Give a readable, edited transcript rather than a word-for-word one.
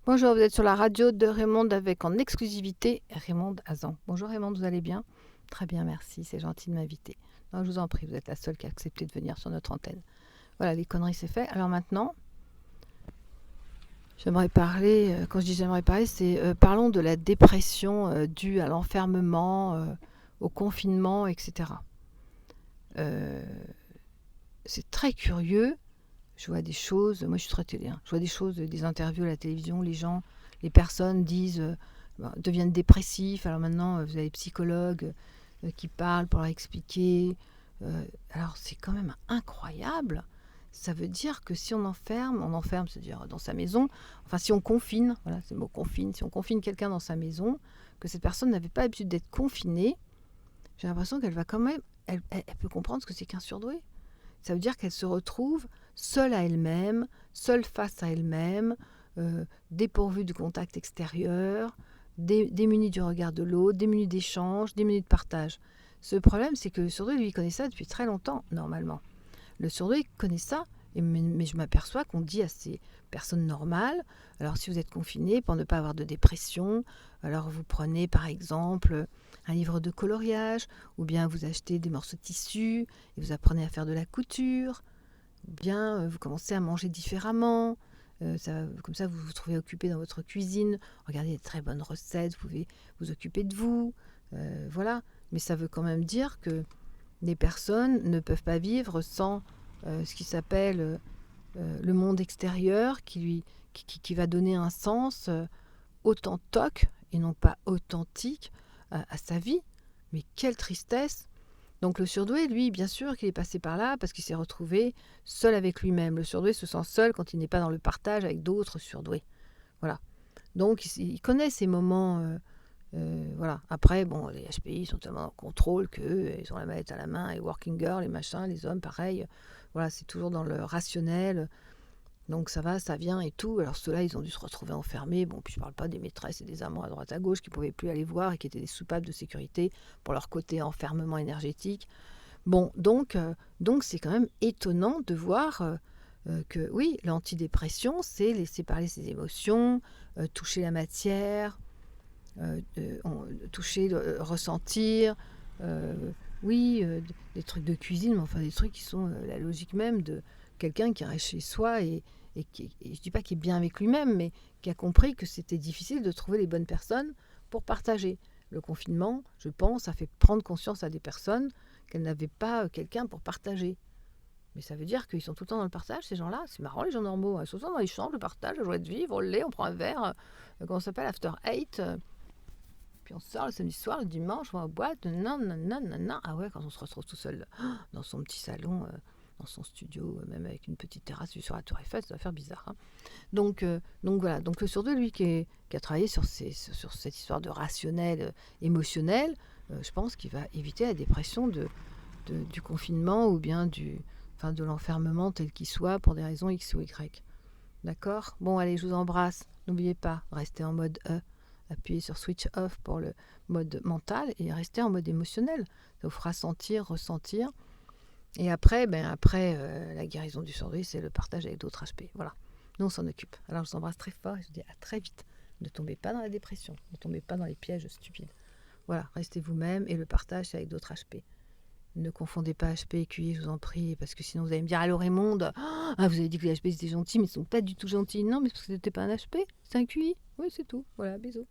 Bonjour, vous êtes sur la radio de Raymond avec en exclusivité Raymond Azan. Bonjour Raymond, vous allez bien? Très bien, merci, c'est gentil de m'inviter. Non, je vous en prie, vous êtes la seule qui a accepté de venir sur notre antenne. Voilà, les conneries c'est fait. Alors maintenant, j'aimerais parler, quand je dis j'aimerais parler, c'est parlons de la dépression due à l'enfermement, au confinement, etc. Euh, c'est très curieux. Je vois des choses, moi je suis très télé, hein. Je vois des choses, des interviews à la télévision, les personnes disent, deviennent dépressifs. Alors maintenant, vous avez des psychologues qui parlent pour leur expliquer. Alors c'est quand même incroyable. Ça veut dire que si on enferme, c'est-à-dire dans sa maison, enfin si on confine, voilà c'est le mot confine, si on confine quelqu'un dans sa maison, que cette personne n'avait pas l'habitude d'être confinée, j'ai l'impression qu'elle va quand même, elle peut comprendre ce que c'est qu'un surdoué. Ça veut dire qu'elle se retrouve seule à elle-même, seule face à elle-même, dépourvue du contact extérieur, démunie du regard de l'autre, démunie d'échange, démunie de partage. Ce problème, c'est que le surdoué, lui, connaît ça depuis très longtemps, normalement. Le surdoué connaît ça, mais je m'aperçois qu'on dit à ces personnes normales, alors si vous êtes confiné, pour ne pas avoir de dépression, alors vous prenez par exemple un livre de coloriage, ou bien vous achetez des morceaux de tissu, et vous apprenez à faire de la couture, ou bien vous commencez à manger différemment, comme ça vous vous trouvez occupé dans votre cuisine, regardez des très bonnes recettes, vous pouvez vous occuper de vous, voilà. Mais ça veut quand même dire que les personnes ne peuvent pas vivre sans ce qui s'appelle le monde extérieur qui va donner un sens authentique et non pas authentique à sa vie. Mais quelle tristesse! Donc le surdoué, lui, bien sûr qu'il est passé par là parce qu'il s'est retrouvé seul avec lui-même. Le surdoué se sent seul quand il n'est pas dans le partage avec d'autres surdoués. Voilà. Donc il connaît ces moments. Voilà. Après, bon, les HPI sont tellement en contrôle qu'ils ont la mallette à la main, et working girl, les machins, les hommes, pareil. Voilà, c'est toujours dans le rationnel. Donc ça va, ça vient et tout. Alors ceux-là, ils ont dû se retrouver enfermés. Bon, puis je parle pas des maîtresses et des amants à droite à gauche qui pouvaient plus aller voir et qui étaient des soupapes de sécurité pour leur côté enfermement énergétique. Bon, donc c'est quand même étonnant de voir que oui, l'antidépression, c'est laisser parler ses émotions, toucher la matière, toucher, ressentir. euh, oui, des trucs de cuisine, mais enfin des trucs qui sont la logique même de quelqu'un qui reste chez soi et je dis pas qu'il est bien avec lui-même, mais qui a compris que c'était difficile de trouver les bonnes personnes pour partager. Le confinement, je pense, a fait prendre conscience à des personnes qu'elles n'avaient pas quelqu'un pour partager. Mais ça veut dire qu'ils sont tout le temps dans le partage, ces gens-là. C'est marrant, les gens normaux. Ils sont tout le temps dans l'échange, le partage, la joie de vivre, le lait, on prend un verre, comment ça s'appelle, after eight. Puis on sort le samedi soir, le dimanche, on va en boîte, non, non, non, non, non. Ah ouais, quand on se retrouve tout seul dans son petit salon, dans son studio, même avec une petite terrasse vue sur la Tour Eiffel, ça va faire bizarre, hein. Donc voilà, donc le surdoué, lui, qui a travaillé sur cette histoire de rationnel, émotionnel, je pense qu'il va éviter la dépression du confinement ou bien de l'enfermement tel qu'il soit pour des raisons X ou Y. D'accord? Bon, allez, je vous embrasse. N'oubliez pas, restez en mode E. Appuyez sur switch off pour le mode mental et restez en mode émotionnel. Ça vous fera sentir, ressentir. Et après, la guérison du surdoué, c'est le partage avec d'autres HP. Voilà. Nous, on s'en occupe. Alors, je vous embrasse très fort et je vous dis à très vite. Ne tombez pas dans la dépression. Ne tombez pas dans les pièges stupides. Voilà, restez vous-même et le partage, c'est avec d'autres HP. Ne confondez pas HP et QI, je vous en prie, parce que sinon vous allez me dire allô Raymond, vous avez dit que les HP c'était gentil, mais ils sont pas du tout gentils. Non, mais parce que c'était pas un HP, c'est un QI. Oui, c'est tout. Voilà, bisous.